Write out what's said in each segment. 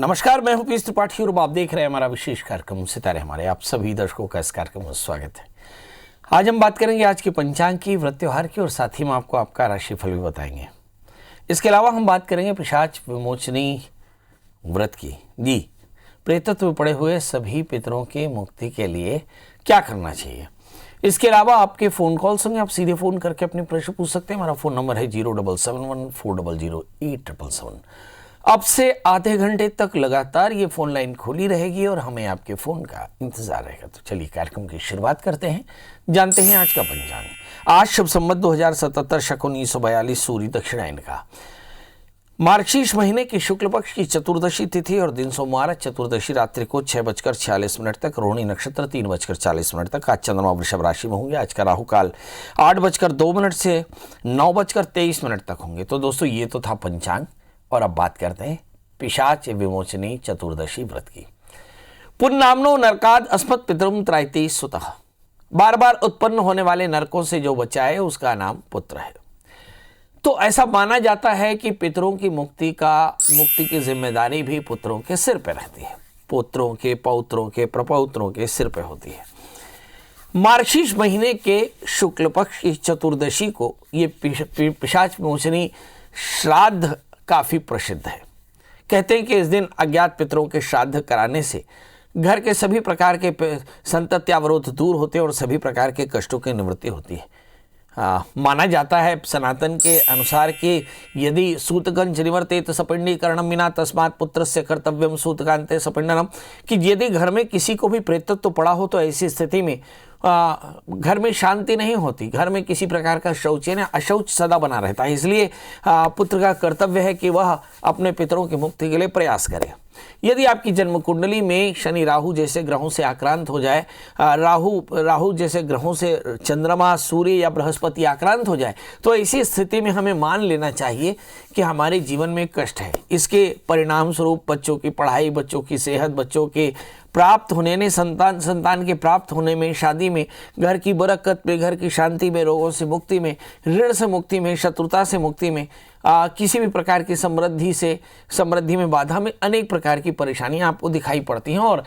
नमस्कार, मैं हूं पीयूष त्रिपाठी और आप देख रहे हैं हमारा विशेष कार्यक्रम सितारे हमारे। आप सभी दर्शकों का इस कार्यक्रम में स्वागत है। आज हम बात करेंगे आज के पंचांग की, व्रत त्योहार की और साथ ही में आपको आपका राशिफल भी बताएंगे। इसके अलावा हम बात करेंगे पिशाच विमोचनी व्रत की। जी, प्रेतत्व में पड़े हुए सभी पितरों की मुक्ति के लिए क्या करना चाहिए। इसके अलावा आपके फ़ोन कॉल्स होंगे, आप सीधे फ़ोन करके अपने प्रश्न पूछ सकते हैं। हमारा फ़ोन नंबर है 07714008777। अब से आधे घंटे तक लगातार ये फ़ोन लाइन खुली रहेगी और हमें आपके फ़ोन का इंतज़ार रहेगा। तो चलिए कार्यक्रम की शुरुआत करते हैं, जानते हैं आज का पंचांग। आज शुभ संवत 2077 शक 1942 सूर्य दक्षिणायन का मार्गशीर्ष महीने की शुक्ल पक्ष की चतुर्दशी तिथि और दिन सोमवार। चतुर्दशी रात्रि को 6:46 तक, रोहिणी नक्षत्र 3:40 तक। आज चंद्रमा वृषभ राशि में होंगे। आज का राहु काल 8:02 से 9:23 तक होंगे। तो दोस्तों, ये तो था पंचांग और अब बात करते हैं पिशाच विमोचनी चतुर्दशी व्रत की। पुन्नामनो नरकाद अस्मत् पितरम त्रायते सुतः। बार बार उत्पन्न होने वाले नरकों से जो बचाए उसका नाम पुत्र है। तो ऐसा माना जाता है कि पितरों की मुक्ति की जिम्मेदारी भी पुत्रों के सिर पर रहती है। पुत्रों के, पौत्रों के, प्रपौत्रों के सिर पर होती है। मार्गशीर्ष महीने के शुक्ल पक्ष की चतुर्दशी को ये पिशाच विमोचनी श्राद्ध काफी प्रसिद्ध है। कहते हैं कि इस दिन अज्ञात पितरों के श्राद्ध कराने से घर के सभी प्रकार के संतत्यावरोध दूर होते हैं और सभी प्रकार के कष्टों की निवृत्ति होती है। माना जाता है सनातन के अनुसार कि यदि सूतकंच निवर्तेत सपिंडीकरणम विना तस्मात् पुत्रस्य कर्तव्यम सूतकांते सपिंडनम, कि यदि घर में किसी को भी प्रेतत्व पड़ा हो तो ऐसी स्थिति में घर में शांति नहीं होती, घर में किसी प्रकार का शौच यानी अशौच सदा बना रहता है। इसलिए पुत्र का कर्तव्य है कि वह अपने पितरों की मुक्ति के लिए प्रयास करे। यदि आपकी जन्म कुंडली में शनि राहु जैसे ग्रहों से आक्रांत हो जाए, राहु जैसे ग्रहों से चंद्रमा, सूर्य या बृहस्पति आक्रांत हो जाए, तो ऐसी स्थिति में हमें मान लेना चाहिए कि हमारे जीवन में कष्ट है। इसके परिणाम स्वरूप बच्चों की पढ़ाई, बच्चों की सेहत, बच्चों के प्राप्त होने में, संतान के प्राप्त होने में, शादी में, घर की बरकत में, घर की शांति में, रोगों से मुक्ति में, ऋण से मुक्ति में, शत्रुता से मुक्ति में, किसी भी प्रकार की समृद्धि में बाधा में, अनेक प्रकार की परेशानियां आपको दिखाई पड़ती हैं। और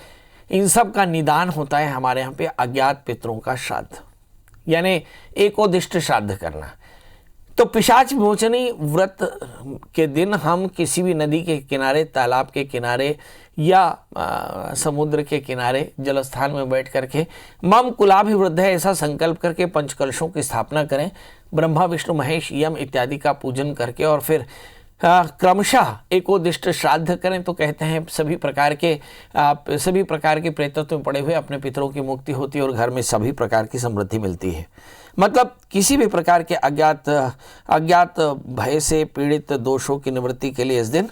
इन सब का निदान होता है हमारे यहाँ पे अज्ञात पितरों का श्राद्ध, यानी एकोदिष्ट श्राद्ध करना। तो पिशाच विमोचनी व्रत के दिन हम किसी भी नदी के किनारे, तालाब के किनारे या समुद्र के किनारे जलस्थान में बैठ करके मम कुलाभिवृद्ध है ऐसा संकल्प करके पंचकलशों की स्थापना करें। ब्रह्मा, विष्णु, महेश, यम इत्यादि का पूजन करके और फिर क्रमशः एकोदिष्ट श्राद्ध करें। तो कहते हैं सभी प्रकार के प्रेतत्व में पड़े हुए अपने पितरों की मुक्ति होती है और घर में सभी प्रकार की समृद्धि मिलती है। मतलब किसी भी प्रकार के अज्ञात भय से पीड़ित दोषों की निवृत्ति के लिए इस दिन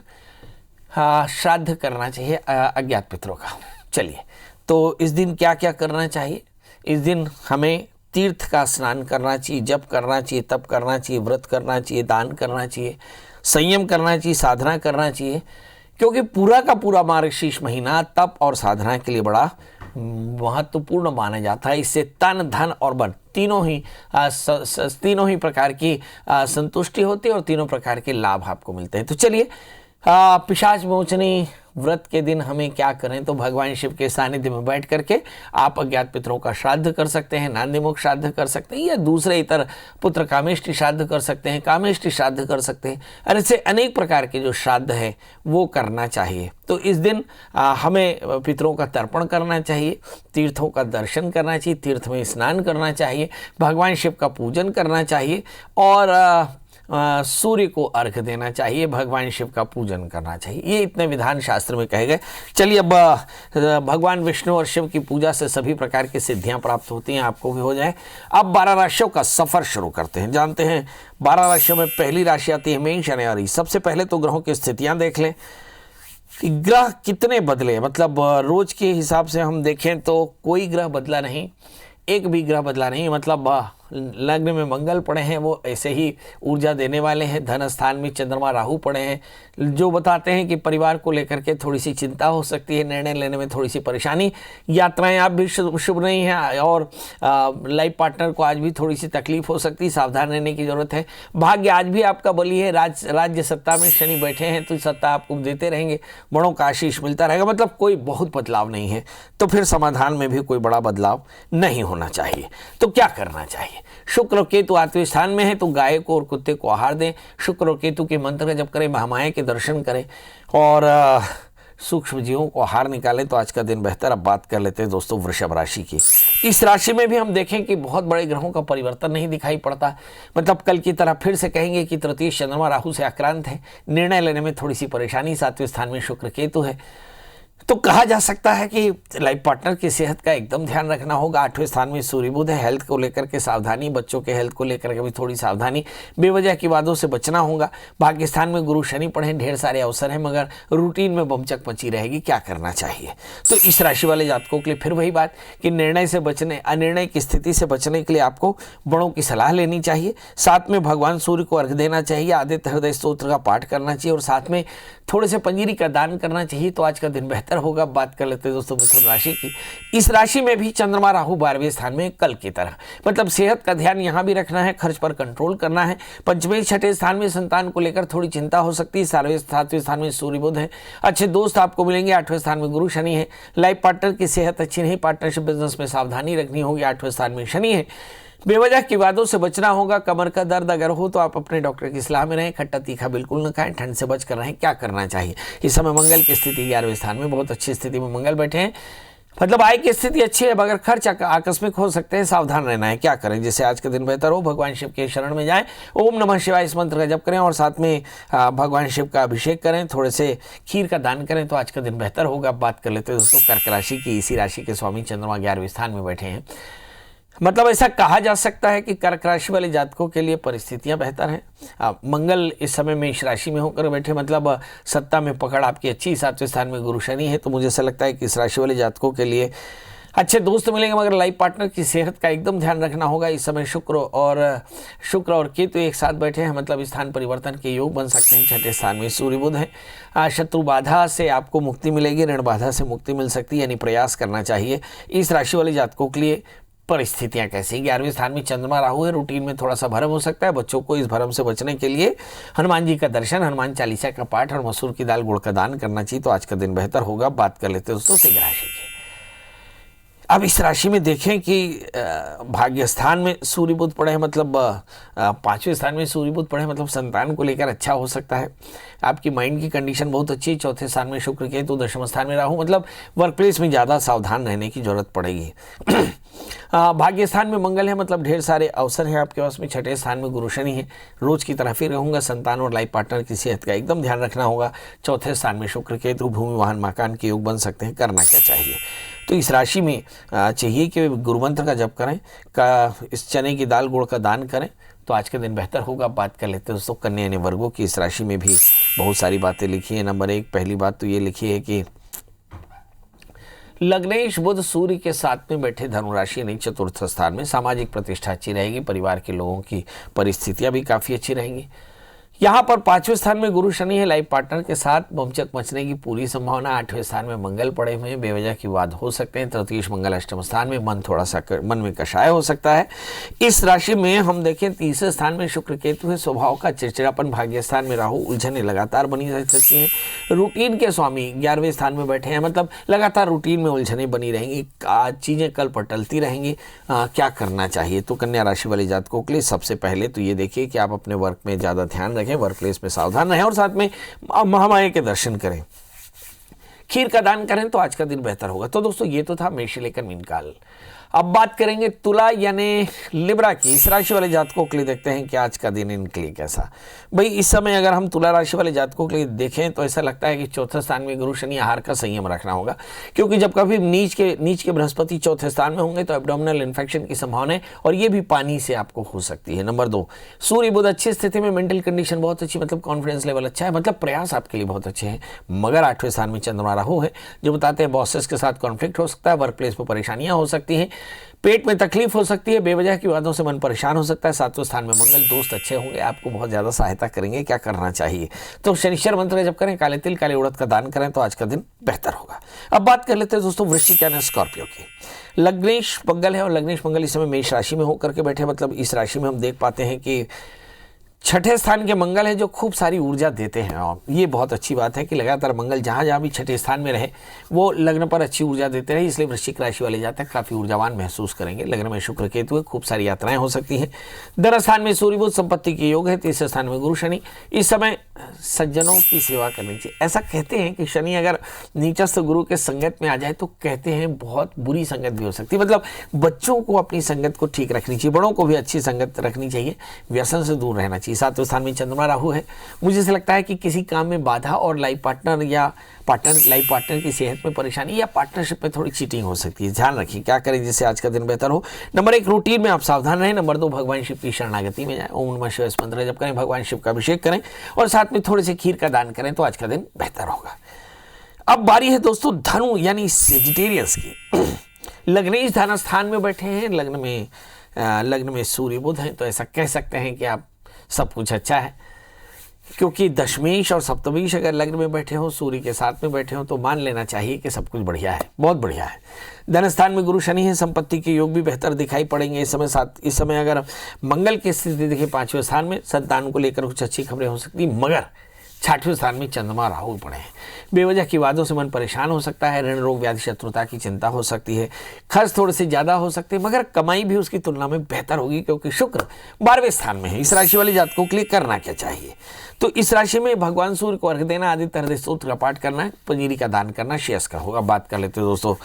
श्राद्ध करना चाहिए अज्ञात पितरों का। चलिए, तो इस दिन क्या क्या करना चाहिए। इस दिन हमें तीर्थ का स्नान करना चाहिए, जप करना चाहिए, तप करना चाहिए, व्रत करना चाहिए, दान करना चाहिए, संयम करना चाहिए, साधना करना चाहिए, क्योंकि पूरा का पूरा मार्गशीर्ष महीना तप और साधना के लिए बड़ा महत्वपूर्ण माना जाता है। इससे तन, धन और बल तीनों ही प्रकार की संतुष्टि होती है और तीनों प्रकार के लाभ आपको मिलते हैं। तो चलिए, पिशाच विमोचनी व्रत के दिन हमें क्या करें। तो भगवान शिव के सानिध्य में बैठ करके आप अज्ञात पितरों का श्राद्ध कर सकते हैं, नांदीमुख श्राद्ध कर सकते हैं, या दूसरे इतर पुत्र कामेष्टि श्राद्ध कर सकते हैं, कामेष्टि श्राद्ध कर सकते हैं। और ऐसे अनेक प्रकार के जो श्राद्ध है वो करना चाहिए। तो इस दिन हमें पितरों का तर्पण करना चाहिए, तीर्थों का दर्शन करना चाहिए, तीर्थ में स्नान करना चाहिए, भगवान शिव का पूजन करना चाहिए और सूर्य को अर्घ देना चाहिए, भगवान शिव का पूजन करना चाहिए। ये इतने विधान शास्त्र में कहे गए। चलिए, अब भगवान विष्णु और शिव की पूजा से सभी प्रकार की सिद्धियां प्राप्त होती हैं, आपको भी हो जाए। अब 12 राशियों का सफर शुरू करते हैं। जानते हैं 12 राशियों में पहली राशि आती है मेष यानी। सबसे पहले तो ग्रहों की स्थितियां देख लें कि ग्रह कितने बदले। मतलब रोज के हिसाब से हम देखें तो कोई ग्रह बदला नहीं, एक भी ग्रह बदला नहीं। मतलब लग्न में मंगल पड़े हैं वो ऐसे ही ऊर्जा देने वाले हैं। धन स्थान में चंद्रमा राहु पड़े हैं जो बताते हैं कि परिवार को लेकर के थोड़ी सी चिंता हो सकती है, निर्णय लेने में थोड़ी सी परेशानी, यात्राएं आप भी शुभ नहीं हैं और लाइफ पार्टनर को आज भी थोड़ी सी तकलीफ हो सकती है, सावधान रहने की जरूरत है। भाग्य आज भी आपका बली है, राज्य सत्ता में शनि बैठे हैं तो सत्ता आपको देते रहेंगे, बड़ों का आशीष मिलता रहेगा, मतलब कोई बहुत बदलाव नहीं है। तो फिर समाधान में भी कोई बड़ा बदलाव नहीं होना चाहिए। तो क्या करना चाहिए? शुक्र और केतु आठवें स्थान में है तो गाय को और कुत्ते को आहार दें, शुक्र और केतु के मंत्र का जप करें, महामाया के दर्शन करें और सूक्ष्म जीवों को आहार निकालें तो आज का दिन बेहतर। अब बात कर लेते हैं दोस्तों वृषभ राशि की। इस राशि में भी हम देखें कि बहुत बड़े ग्रहों का परिवर्तन नहीं दिखाई पड़ता, मतलब कल की तरह फिर से कहेंगे कि तृतीय चंद्रमा राहु से आक्रांत है, निर्णय लेने में थोड़ी सी परेशानी, सातवें स्थान में शुक्र केतु है। तो कहा जा सकता है कि लाइफ पार्टनर की सेहत का एकदम ध्यान रखना होगा। आठवें स्थान में सूर्य बुध है, हेल्थ को लेकर के सावधानी, बच्चों के हेल्थ को लेकर के भी थोड़ी सावधानी, बेवजह की बातों से बचना होगा। भाग्य स्थान में गुरु शनि पड़े, ढेर सारे अवसर हैं मगर रूटीन में बमचक मची रहेगी। क्या करना चाहिए? तो इस राशि वाले जातकों के लिए फिर वही बात कि निर्णय से बचने, अनिर्णय की स्थिति से बचने के लिए आपको बड़ों की सलाह लेनी चाहिए। साथ में भगवान सूर्य को अर्घ देना चाहिए, आदित्य हृदय स्तोत्र का पाठ करना चाहिए और साथ में थोड़े से पंजीरी का दान करना चाहिए तो आज का दिन बेहतर होगा। बात कर लेते हैं दोस्तों मिथुन राशि की। इस राशि में भी चंद्रमा राहु 12वें स्थान में कल की तरह, मतलब सेहत का ध्यान यहां भी रखना है, खर्च पर कंट्रोल करना है। पंचमें छठे स्थान में संतान को लेकर थोड़ी चिंता हो सकती है। सातवें स्थान में सूर्य बुध है, अच्छे दोस्त आपको मिलेंगे। आठवें स्थान में गुरु शनि है, लाइफ पार्टनर की सेहत अच्छी नहीं, पार्टनरशिप बिजनेस में सावधानी रखनी होगी। आठवें स्थान में शनि है, बेवजह की बातों से बचना होगा। कमर का दर्द अगर हो तो आप अपने डॉक्टर की सलाह में रहें। खट्टा तीखा बिल्कुल न खाएं, ठंड से बच कर रहें। क्या करना चाहिए? इस समय मंगल की स्थिति 11वें स्थान में, बहुत अच्छी स्थिति में मंगल बैठे हैं, मतलब आय की स्थिति अच्छी है मगर खर्च आकस्मिक हो सकते हैं, सावधान रहना है। क्या करें जिससे आज का दिन बेहतर हो? भगवान शिव के शरण में जाएं, ओम नमः शिवाय इस मंत्र का जप करें और साथ में भगवान शिव का अभिषेक करें, थोड़े से खीर का दान करें तो आज का दिन बेहतर होगा। बात कर लेते हैं दोस्तों कर्क राशि की। इसी राशि के स्वामी चंद्रमा 11वें स्थान में बैठे हैं, मतलब ऐसा कहा जा सकता है कि कर्क राशि वाले जातकों के लिए परिस्थितियां बेहतर हैं। मंगल इस समय में इस राशि में होकर बैठे, मतलब सत्ता में पकड़ आपकी अच्छी। सातवें स्थान में गुरु शनि है तो मुझे ऐसा लगता है कि इस राशि वाले जातकों के लिए अच्छे दोस्त मिलेंगे मगर लाइफ पार्टनर की सेहत का एकदम ध्यान रखना होगा। इस समय शुक्र और केतु एक साथ बैठे हैं, मतलब स्थान परिवर्तन के योग बन सकते हैं। छठे स्थान में सूर्य बुध है, शत्रु बाधा से आपको मुक्ति मिलेगी, ऋण बाधा से मुक्ति मिल सकती है, यानी प्रयास करना चाहिए। इस राशि वाले जातकों के लिए परिस्थितियां कैसी? 11वें स्थान में चंद्रमा राहु है, रूटीन में थोड़ा सा भ्रम हो सकता है। बच्चों को इस भ्रम से बचने के लिए हनुमान जी का दर्शन, हनुमान चालीसा का पाठ और मसूर की दाल गुड़ का दान करना चाहिए तो आज का दिन बेहतर होगा। बात कर लेते हैं दोस्तों सिंह राशि की। अब इस राशि में देखें कि भाग्य स्थान में सूर्य बुध पड़े हैं, मतलब 5वें स्थान में सूर्य बुध पड़े हैं, मतलब संतान को लेकर अच्छा हो सकता है। आपकी माइंड की कंडीशन बहुत अच्छी है। चौथे स्थान में शुक्र केतु, दशम स्थान में राहु, मतलब वर्क प्लेस में ज़्यादा सावधान रहने की जरूरत पड़ेगी। भाग्य स्थान में मंगल है, मतलब ढेर सारे अवसर हैं आपके पास में। छठे स्थान में गुरु शनि है, रोज की तरह फिर रहूँगा। संतान और लाइफ पार्टनर की सेहत का एकदम ध्यान रखना होगा। चौथे स्थान में शुक्र केतु, भूमि वाहन मकान के योग बन सकते हैं। करना क्या चाहिए? तो इस राशि में चाहिए कि गुरु मंत्र का जप करें, इस चने की दाल गुड़ का दान करें तो आज के दिन बेहतर होगा। बात कर लेते हैं दोस्तों कन्या यानी वर्गों की। इस राशि में भी बहुत सारी बातें लिखी है। नंबर 1 पहली बात तो ये लिखी है कि लग्नेश बुध सूर्य के साथ में बैठे धनु राशि यानी चतुर्थ स्थान में, सामाजिक प्रतिष्ठा अच्छी रहेगी, परिवार के लोगों की परिस्थितियां भी काफ़ी अच्छी रहेंगी। यहाँ पर 5वें स्थान में गुरु शनि है, लाइफ पार्टनर के साथ बमचक मचने की पूरी संभावना। 8वें स्थान में मंगल पड़े हुए हैं, बेवजह की वाद हो सकते हैं। तृतीय मंगल अष्टम स्थान में, मन में कषाय हो सकता है। इस राशि में हम देखें तीसरे स्थान में शुक्र केतु है, स्वभाव का चिड़चिड़ापन। भाग्य स्थान में राहु, उलझने लगातार बनी रह सकती हैं। रूटीन के स्वामी 11वें स्थान में बैठे हैं, मतलब लगातार रूटीन में उलझने बनी रहेंगी, चीज़ें कल पर टलती रहेंगी। क्या करना चाहिए? तो कन्या राशि वाले जातकों के लिए सबसे पहले तो ये देखिए कि आप अपने वर्क में ज़्यादा ध्यान रखें, वर्क प्लेस में सावधान रहें और साथ में महामाया के दर्शन करें, खीर का दान करें तो आज का दिन बेहतर होगा। तो दोस्तों ये तो था मेष लेकर मीन काल। अब बात करेंगे तुला यानी लिब्रा की। इस राशि वाले जातकों के लिए देखते हैं कि आज का दिन इनके लिए कैसा। भाई इस समय अगर हम तुला राशि वाले जातकों के लिए देखें तो ऐसा लगता है कि चौथे स्थान में गुरु शनि, आहार का संयम रखना होगा, क्योंकि जब कभी नीच के बृहस्पति चौथे स्थान में होंगे तो एब्डोमिनल इन्फेक्शन की संभावना है और ये भी पानी से आपको हो सकती है। नंबर 2 सूर्य बुध अच्छी स्थिति में, मेंटल कंडीशन बहुत अच्छी, मतलब कॉन्फिडेंस लेवल अच्छा है, मतलब प्रयास आपके लिए बहुत अच्छे हैं। मगर 8वें स्थान में चंद्रमा राहु है जो बताते हैं बॉसेस के साथ कॉन्फ्लिक्ट हो सकता है, वर्क प्लेस पर परेशानियां हो सकती हैं। पेट में तकलीफ हो सकती है, बेवजह की बातों से मन परेशान हो सकता है। सातवें स्थान में मंगल, दोस्त अच्छे होंगे, आपको बहुत ज़्यादा सहायता करेंगे। क्या करना चाहिए? तो शनिश्चर मंत्र जब करें, काले तिल काले उड़द का दान करें तो आज का दिन बेहतर होगा। अब बात कर लेते हैं दोस्तों वृश्चिक यानी स्कॉर्पियो की। लग्नेश मंगल है और लग्नेश मंगल इस समय मेष राशि में होकर के बैठे, मतलब इस राशि में हम देख पाते हैं कि छठे स्थान के मंगल है जो खूब सारी ऊर्जा देते हैं। और ये बहुत अच्छी बात है कि लगातार मंगल जहाँ जहाँ भी छठे स्थान में रहे वो लग्न पर अच्छी ऊर्जा देते रहे, इसलिए वृश्चिक राशि वाले जातक काफ़ी ऊर्जावान महसूस करेंगे। लग्न में शुक्र केतु है, खूब सारी यात्राएं हो सकती हैं। दर स्थान में सूर्य बुध संपत्ति के योग है। तीसरे स्थान में गुरु शनि। इस समय सज्जनों की सेवा करनी चाहिए। ऐसा कहते हैं कि शनि अगर नीचस्थ गुरु के संगत में आ जाए तो कहते हैं बहुत बुरी संगत भी हो सकती है। मतलब बच्चों को अपनी संगत को ठीक रखनी चाहिए, बड़ों को भी अच्छी संगत रखनी चाहिए, व्यसन से दूर रहना चाहिए। सातवें स्थान में चंद्रमा राहु है। मुझे ऐसा लगता है कि किसी काम में बाधा और लाइफ पार्टनर की सेहत में परेशानी या पार्टनरशिप में थोड़ी चीटिंग हो सकती है। ध्यान रखिए क्या करें जिससे आज का दिन बेहतर हो। नंबर 1, रूटीन में आप सावधान रहें। नंबर 2, भगवान शिव की शरणागति में जाएं। ओम नमः शिवाय मंत्र जप करें, भगवान शिव का अभिषेक करें और साथ में थोड़े से खीर का दान करें तो आज का दिन बेहतर होगा। अब बारी है दोस्तों धनु यानी सेजिटेरियस की। लग्नेश धन स्थान में बैठे हैं, लग्न में सूर्य बुध हैं, तो ऐसा कह सकते हैं कि आप सब कुछ अच्छा है, क्योंकि दशमेश और सप्तमेश अगर लग्न में बैठे हो, सूर्य के साथ में बैठे हो तो मान लेना चाहिए कि सब कुछ बढ़िया है, बहुत बढ़िया है। धन स्थान में गुरु शनि है, संपत्ति के योग भी बेहतर दिखाई पड़ेंगे इस समय अगर मंगल की स्थिति देखिए 5वें स्थान में, संतान को लेकर कुछ अच्छी खबरें हो सकती, मगर 6वें स्थान में चंद्रमा राहु पड़े हैं। बेवजह की वादों से मन परेशान हो सकता है, ऋण रोग व्याधि शत्रुता की चिंता हो सकती है, खर्च थोड़े से ज़्यादा हो सकते हैं, मगर कमाई भी उसकी तुलना में बेहतर होगी क्योंकि शुक्र 12वें स्थान में है। इस राशि वाले जातकों के लिए करना क्या चाहिए? तो इस राशि में भगवान सूर्य को अर्घ देना, आदित्य हृदय स्तोत्र का पाठ करना, पंजीरी का दान करना श्रेयस्कर होगा। बात कर लेते हैं दोस्तों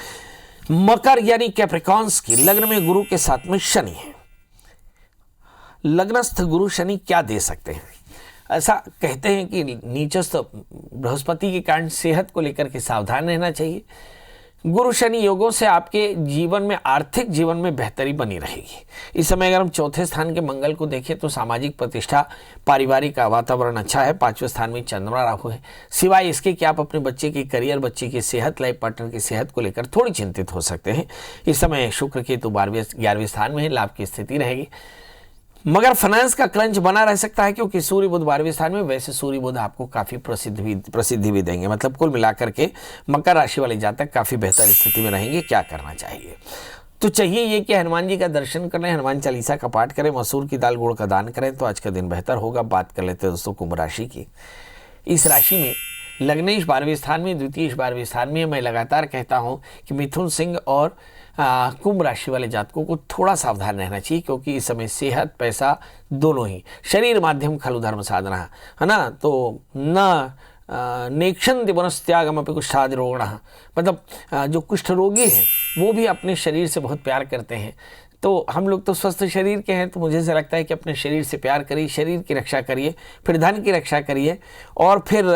मकर यानी कैप्रिकॉन्स की। लग्न में गुरु के साथ में शनि है। लग्नस्थ गुरु शनि क्या दे सकते हैं? ऐसा कहते हैं कि नीचस्थ बृहस्पति के कारण सेहत को लेकर के सावधान रहना चाहिए। गुरु शनि योगों से आपके जीवन में, आर्थिक जीवन में बेहतरी बनी रहेगी। इस समय अगर हम 4थे स्थान के मंगल को देखें तो सामाजिक प्रतिष्ठा, पारिवारिक का वातावरण अच्छा है। 5वें स्थान में चंद्रमा राहु है। सिवाय इसके कि आप अपने बच्चे की करियर, बच्चे की सेहत, लाइफ पार्टनर की सेहत को लेकर थोड़ी चिंतित हो सकते हैं। इस समय शुक्र केतु 11वें स्थान में है, लाभ की स्थिति रहेगी, मगर फाइनेंस का क्रंच बना रह सकता है क्योंकि सूर्य बुध 12वें स्थान में। वैसे सूर्य बुध आपको काफ़ी प्रसिद्धि भी देंगे। मतलब कुल मिलाकर के मकर राशि वाले जातक काफ़ी बेहतर स्थिति में रहेंगे। क्या करना चाहिए? तो चाहिए ये कि हनुमान जी का दर्शन करें, हनुमान चालीसा का पाठ करें, मसूर की दाल गुड़ का दान करें तो आज का दिन बेहतर होगा। बात कर लेते हैं दोस्तों कुंभ राशि की। इस राशि में लग्नेश 12वें स्थान में, द्वितीय 12वें स्थान में। मैं लगातार कहता हूँ कि मिथुन सिंह और कुंभ राशि वाले जातकों को थोड़ा सावधान रहना चाहिए क्योंकि इस समय सेहत, पैसा दोनों ही, शरीर माध्यम खलु धर्म साधना है ना, तो न नेक्षन्ति पुनस्त्यागम अपि कुष्ठादिरोगिण। मतलब जो कुष्ठ रोगी हैं वो भी अपने शरीर से बहुत प्यार करते हैं। तो हम लोग तो स्वस्थ शरीर के हैं, तो मुझे ऐसा लगता है कि अपने शरीर से प्यार करिए, शरीर की रक्षा करिए, फिर धन की रक्षा करिए और फिर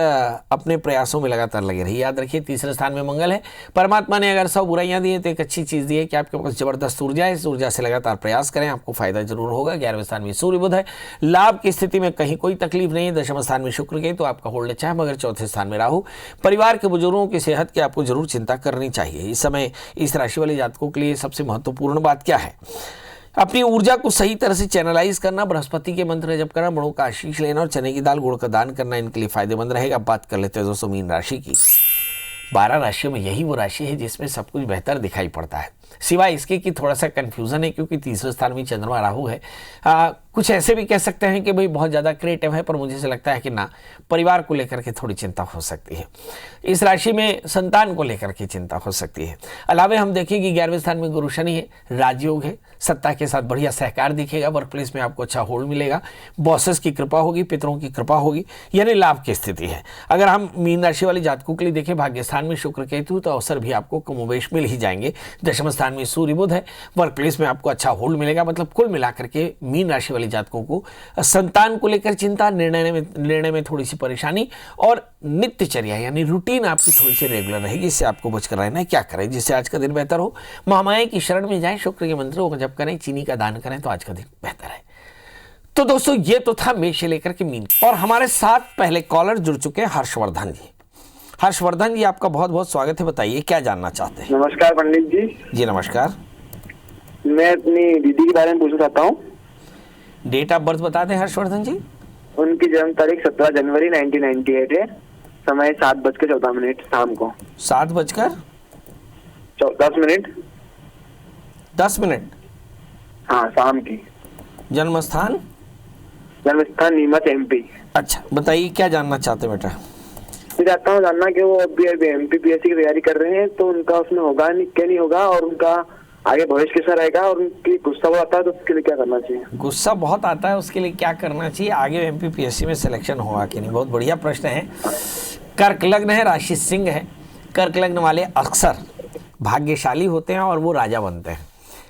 अपने प्रयासों में लगातार लगे रहिए। याद रखिए 3रे स्थान में मंगल है। परमात्मा ने अगर 100 बुराइयां दी है तो एक अच्छी चीज़ दी है कि आपके पास जबरदस्त ऊर्जा है। इस ऊर्जा से लगातार प्रयास करें, आपको फायदा जरूर होगा। 11वें स्थान में सूर्य बुध है। लाभ की स्थिति में कहीं कोई तकलीफ नहीं है। 10वें स्थान में शुक्र के, तो आपका होल्ड अच्छा है, मगर 4थे स्थान में राहु। परिवार के बुजुर्गों की सेहत की आपको जरूर चिंता करनी चाहिए। इस समय इस राशि वाले जातकों के लिए सबसे महत्वपूर्ण बात क्या है? अपनी ऊर्जा को सही तरह से चैनलाइज करना, बृहस्पति के मंत्र जप करना, बड़ों का आशीष लेना और चने की दाल गुड़ का दान करना इनके लिए फायदेमंद रहेगा। बात कर लेते हैं दोस्तों मीन राशि की। 12 राशियों में यही वो राशि है जिसमें सब कुछ बेहतर दिखाई पड़ता है, सिवाय इसके कि थोड़ा सा कन्फ्यूजन है क्योंकि 3रे स्थान में चंद्रमा राहु है। कुछ ऐसे भी कह सकते हैं कि भाई बहुत ज़्यादा क्रिएटिव है, पर मुझे से लगता है कि ना, परिवार को लेकर के थोड़ी चिंता हो सकती है। इस राशि में संतान को लेकर के चिंता हो सकती है। अलावा हम देखें कि 11वें स्थान में गुरु शनि है, राजयोग है, सत्ता के साथ बढ़िया सहकार दिखेगा, वर्क प्लेस में आपको अच्छा होल्ड मिलेगा, बॉसेस की कृपा होगी, पितरों की कृपा होगी, यानी लाभ की स्थिति है। अगर हम मीन राशि वाले जातकों के लिए देखें, भाग्य स्थान में शुक्र केतु, तो अवसर भी आपको कमोवेश मिल ही जाएंगे। 10वें स्थान में सूर्य बुध है, वर्क प्लेस में आपको अच्छा होल्ड मिलेगा। मतलब कुल मिलाकर के मीन राशि वाले जातकों को संतान को लेकर चिंता, निर्णय में थोड़ी सी परेशानी और नित्यचर्या यानी रूटीन आपकी थोड़ी सी रेगुलर रहेगी। इससे आपको बचकर रहना है। क्या करें जिससे आज का दिन बेहतर हो? महामाया की शरण में जाएं, शुक्र के मंत्रों को जप करें, चीनी का दान करें तो आज का दिन बेहतर है। तो दोस्तों ये तो था मेष से लेकर के मीन। और हमारे साथ पहले कॉलर जुड़ चुके हैं हर्षवर्धन जी। हर्षवर्धन जी आपका बहुत बहुत स्वागत है, बताइए क्या जानना चाहते हैं? नमस्कार पंडित जी। जी नमस्कार। मैं अपनी दीदी के बारे में पूछना चाहता हूँ। डेट ऑफ बर्थ बता दें हर्षवर्धन जी। उनकी जन्म तारीख 17 जनवरी 1998 है। समय 7:14 शाम को। 7:10 10 हाँ, शाम की। जन्म स्थान नीमच MP। अच्छा, बताइए क्या जानना चाहते हैं बेटा। मैं चाहता हूँ जानना कि वो अभी MPPSC की तैयारी कर रहे हैं, तो उनका उसमें होगा नहीं, क्या नहीं होगा, और उनका आगे भविष्य कैसा रहेगा, और उनकी गुस्सा बहुत आता है तो उसके लिए क्या करना चाहिए। गुस्सा बहुत आता है, उसके लिए क्या करना चाहिए, आगे MPPSC में सिलेक्शन होगा कि नहीं। बहुत बढ़िया प्रश्न है। कर्क लग्न है, राशि सिंह है। कर्क लग्न वाले अक्सर भाग्यशाली होते हैं और वो राजा बनते हैं,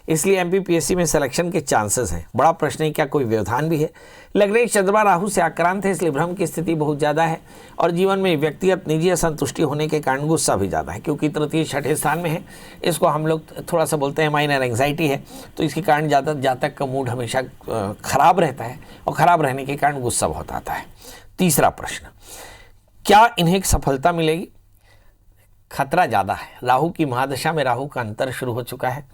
इसलिए MPPSC में सिलेक्शन के चांसेस हैं। बड़ा प्रश्न है क्या कोई व्यवधान भी है। लग्न चंद्रमा राहु से आक्रांत है, इसलिए भ्रम की स्थिति बहुत ज़्यादा है और जीवन में व्यक्तिगत निजी असंतुष्टि होने के कारण गुस्सा भी ज़्यादा है, क्योंकि तृतीय छठे स्थान में है। इसको हम लोग थोड़ा सा बोलते हैं माइनर एंग्जाइटी है, तो इसके कारण जातक का मूड हमेशा खराब रहता है और ख़राब रहने के कारण गुस्सा बहुत आता है। तीसरा प्रश्न, क्या इन्हें सफलता मिलेगी। खतरा ज़्यादा है। राहु की महादशा में राहु का अंतर शुरू हो चुका है।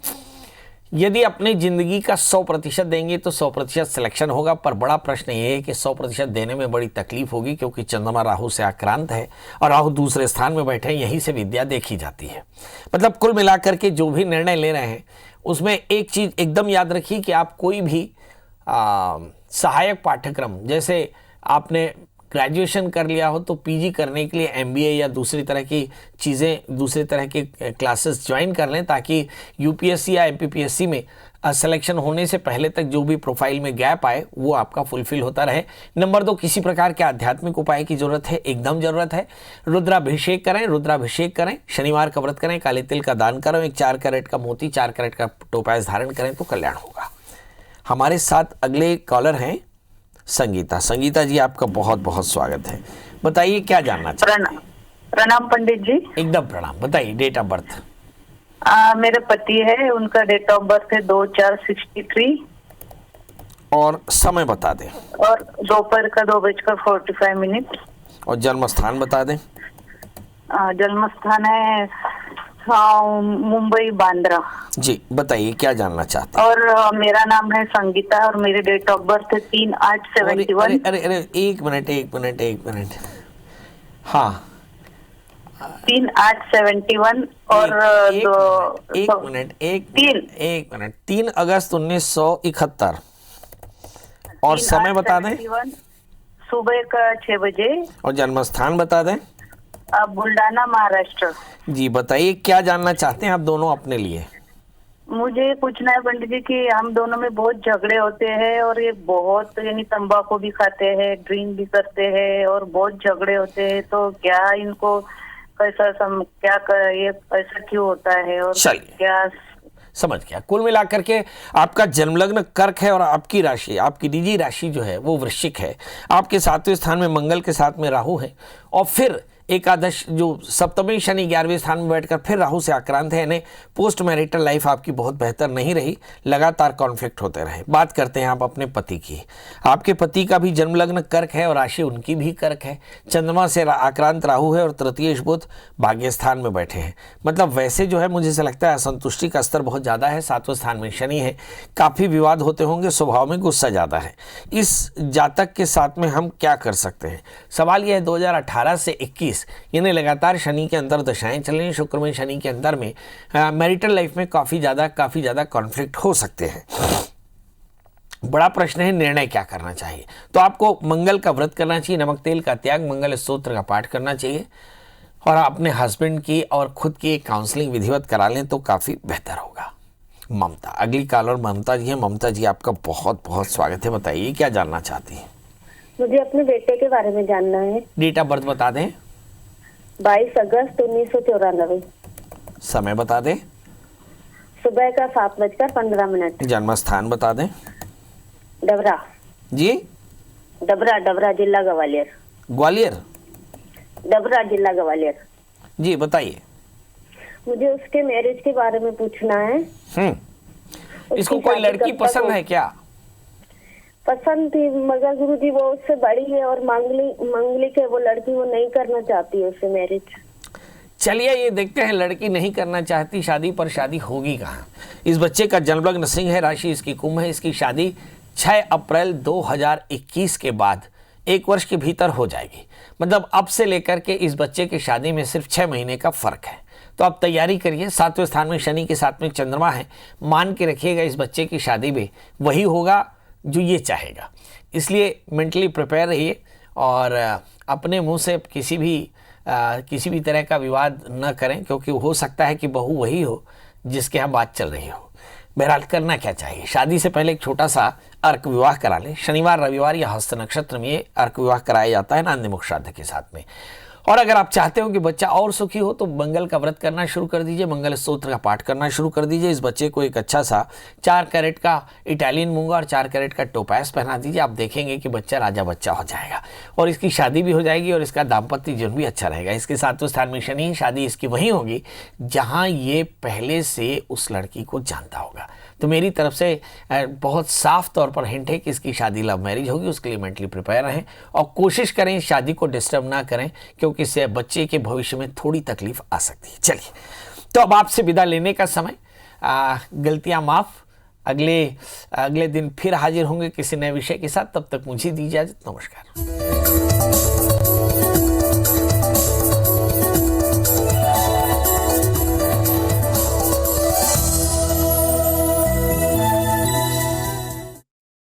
यदि अपनी ज़िंदगी का 100% देंगे तो 100% सिलेक्शन होगा, पर बड़ा प्रश्न ये है कि 100% देने में बड़ी तकलीफ होगी, क्योंकि चंद्रमा राहु से आक्रांत है और राहु दूसरे स्थान में बैठे हैं, यहीं से विद्या देखी जाती है। मतलब कुल मिलाकर के जो भी निर्णय ले रहे हैं उसमें एक चीज़ एकदम याद रखिए कि आप कोई भी सहायक पाठ्यक्रम, जैसे आपने ग्रेजुएशन कर लिया हो तो PG करने के लिए MBA या दूसरी तरह की चीज़ें, दूसरी तरह की क्लासेस ज्वाइन कर लें, ताकि UPSC या MPPSC में सिलेक्शन होने से पहले तक जो भी प्रोफाइल में गैप आए वो आपका फुलफिल होता रहे। नंबर 2, किसी प्रकार के आध्यात्मिक उपाय की जरूरत है, एकदम जरूरत है। रुद्राभिषेक करें, शनिवार का व्रत करें, काले तिल का दान करें, एक 4 कैरेट का मोती, 4 कैरेट का टोपाज धारण करें तो कल्याण होगा। हमारे साथ अगले कॉलर हैं संगीता जी, आपका बहुत बहुत स्वागत है। बताइए क्या जानना चाहते हैं। प्रणाम पंडित जी। एकदम प्रणाम। बताइए डेट ऑफ बर्थ। मेरे पति है, उनका डेट ऑफ बर्थ है 2/4/63 और समय बता दें। और दोपहर का 2:45। और जन्म स्थान बता दें। जन्म स्थान है मुंबई बांद्रा। जी बताइए क्या जानना चाहते हैं। और मेरा नाम है संगीता और मेरे डेट ऑफ बर्थ है 3/8/71। अरे एक मिनट। हाँ 3/8/71 और एक मिनट 3 अगस्त 1971 और समय बता दें। सुबह का 6 बजे। और जन्म स्थान बता दें। बुल्डाना महाराष्ट्र। जी बताइए क्या जानना चाहते हैं आप दोनों अपने लिए। मुझे पूछना है पंडित जी कि हम दोनों में बहुत झगड़े होते हैं और ये बहुत यानी तंबाकू भी खाते हैं, ड्रिंक भी करते हैं और बहुत झगड़े होते हैं, तो क्या इनको कैसा ये ऐसा क्यों होता है और क्या समझ गया। कुल मिलाकर के आपका जन्मलग्न कर्क है और आपकी राशि, आपकी निजी राशि जो है वो वृश्चिक है। आपके 7वें स्थान में मंगल के साथ में राहु है और फिर एकादश जो सप्तमी शनि 11वें स्थान में बैठकर फिर राहु से आक्रांत है, यानी पोस्ट मैरिटल लाइफ आपकी बहुत बेहतर नहीं रही, लगातार कॉन्फ्लिक्ट होते रहे। बात करते हैं आप अपने पति की। आपके पति का भी जन्मलग्न कर्क है और राशि उनकी भी कर्क है। चंद्रमा से आक्रांत राहु है और तृतीय बुध भाग्य स्थान में बैठे हैं। मतलब वैसे जो है मुझे से लगता है असंतुष्टि का स्तर बहुत ज़्यादा है। 7वें स्थान में शनि है, काफ़ी विवाद होते होंगे, स्वभाव में गुस्सा ज़्यादा है। इस जातक के साथ में हम क्या कर सकते हैं। सवाल यह है 2018 से 21 यानी लगातार शनि के अंदर दशाएं चल रही हैं। शुक्र में शनि के अंदर में मैरिटल लाइफ में काफ़ी ज़्यादा कॉन्फ्लिक्ट हो सकते हैं। बड़ा प्रश्न है निर्णय क्या करना चाहिए। तो आपको मंगल का व्रत करना चाहिए, नमक तेल का त्याग, मंगल स्तोत्र का पाठ करना चाहिए और अपने हस्बैंड की और खुद की काउंसलिंग विधिवत करा लें तो काफ़ी बेहतर होगा। ममता, अगली कॉलर ममता जी है। ममता जी आपका बहुत बहुत स्वागत है। बताइए क्या जानना चाहती हैं। मुझे अपने बेटे के बारे में जानना है। डेट ऑफ बर्थ बता दें। 22 अगस्त 1994। समय बता दें। सुबह का 7:15। जन्म स्थान बता दें। डबरा। जी डबरा जिला ग्वालियर। ग्वालियर। डबरा जिला ग्वालियर। जी बताइए। मुझे उसके मैरिज के बारे में पूछना है। इसको कोई लड़की पसंद है क्या? पसंद थी मगर गुरुजी वो उससे बड़ी है और मांगलिक है वो लड़की, वो नहीं करना चाहती है उससे मैरिज। चलिए ये देखते हैं, लड़की नहीं करना चाहती शादी, पर शादी होगी कहाँ। इस बच्चे का जन्मलग्न सिंह है, राशि इसकी कुंभ है। इसकी शादी 6 अप्रैल 2021 के बाद 1 वर्ष के भीतर हो जाएगी। मतलब अब से लेकर के इस बच्चे की शादी में सिर्फ 6 महीने का फर्क है। तो आप तैयारी करिए। 7वें स्थान में शनि के साथ में चंद्रमा है, मान के रखिएगा इस बच्चे की शादी में वही होगा जो ये चाहेगा। इसलिए मेंटली प्रिपेयर रहिए और अपने मुंह से किसी भी तरह का विवाद न करें, क्योंकि हो सकता है कि बहू वही हो जिसके यहाँ बात चल रही हो। बहरहाल करना क्या चाहिए, शादी से पहले एक छोटा सा अर्क विवाह करा लें। शनिवार, रविवार या हस्त नक्षत्र में ये अर्क विवाह कराया जाता है नांदी मुख श्राद्ध के साथ में। और अगर आप चाहते हो कि बच्चा और सुखी हो तो मंगल का व्रत करना शुरू कर दीजिए, मंगल स्तोत्र का पाठ करना शुरू कर दीजिए। इस बच्चे को एक अच्छा सा 4 कैरेट का इटालियन मूंगा और 4 कैरेट का टोपैस पहना दीजिए। आप देखेंगे कि बच्चा राजा बच्चा हो जाएगा और इसकी शादी भी हो जाएगी और इसका दाम्पत्य जीवन भी अच्छा रहेगा। इसके 7वें स्थान में शनि, शादी इसकी वहीं होगी जहाँ ये पहले से उस लड़की को जानता होगा। तो मेरी तरफ से बहुत साफ तौर पर हिंट है कि इसकी शादी लव मैरिज होगी। उसके लिए मेंटली प्रिपेयर रहें और कोशिश करें इस शादी को डिस्टर्ब ना करें, क्योंकि इससे बच्चे के भविष्य में थोड़ी तकलीफ आ सकती है। चलिए, तो अब आपसे विदा लेने का समय। गलतियां माफ। अगले दिन फिर हाजिर होंगे किसी नए विषय के साथ। तब तक मुझे दीजिए इजाजत। नमस्कार।